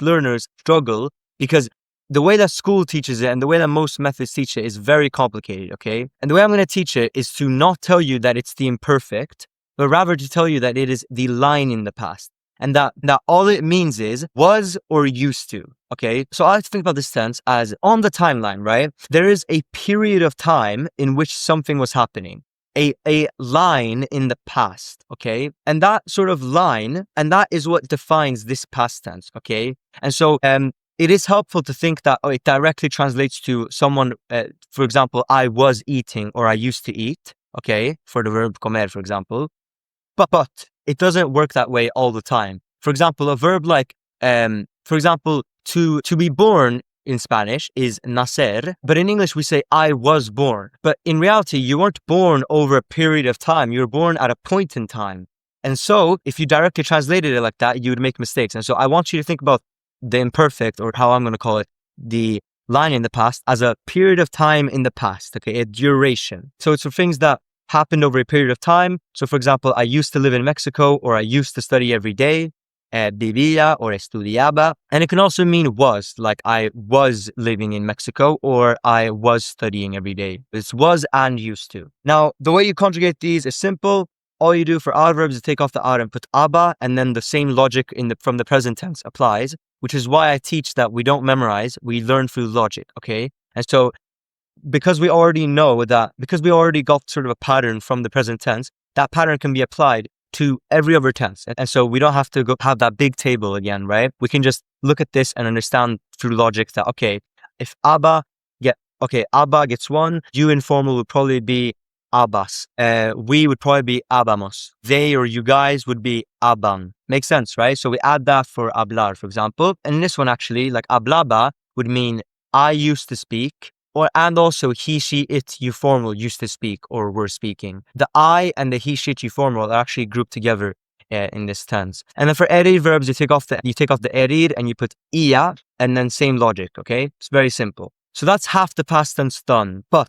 learners struggle because the way that school teaches it and the way that most methods teach it is very complicated, okay? And the way I'm going to teach it is to not tell you that it's the imperfect, but rather to tell you that it is the line in the past. And that all it means is was or used to, okay? So I like to think about this tense as on the timeline, right? There is a period of time in which something was happening. A line in the past, okay? And that sort of line, and that is what defines this past tense, okay? And so it is helpful to think that it directly translates to someone, for example, I was eating or I used to eat, okay? For the verb comer, for example. But it doesn't work that way all the time. For example, a verb like, for example, to be born in Spanish is nacer, but in English we say I was born. But in reality, you weren't born over a period of time. You were born at a point in time. And so if you directly translated it like that, you would make mistakes. And so I want you to think about the imperfect, or how I'm going to call it, the line in the past, as a period of time in the past, okay, a duration. So it's for things that happened over a period of time. So for example, I used to live in Mexico, or I used to study every day. Vivía or estudiaba. And it can also mean was, like I was living in Mexico or I was studying every day. It's was and used to. Now, the way you conjugate these is simple. All you do for adverbs is take off the ar and put aba, and then the same logic from the present tense applies, which is why I teach that we don't memorize, we learn through logic, okay? And so because we already know that, because we already got sort of a pattern from the present tense, that pattern can be applied to every other tense. And so we don't have to go have that big table again, right? We can just look at this and understand through logic that, okay, if Abba gets one, you informal would probably be Abbas. We would probably be Abamos. They or you guys would be Aban. Makes sense, right? So we add that for hablar, for example. And in this one, actually, like hablaba would mean I used to speak. And also he, she, it, you formal used to speak or were speaking. The I and the he, she, it, you formal are actually grouped together in this tense. And then for erir verbs, you take off the erir and you put ia, and then same logic, okay? It's very simple. So that's half the past tense done. But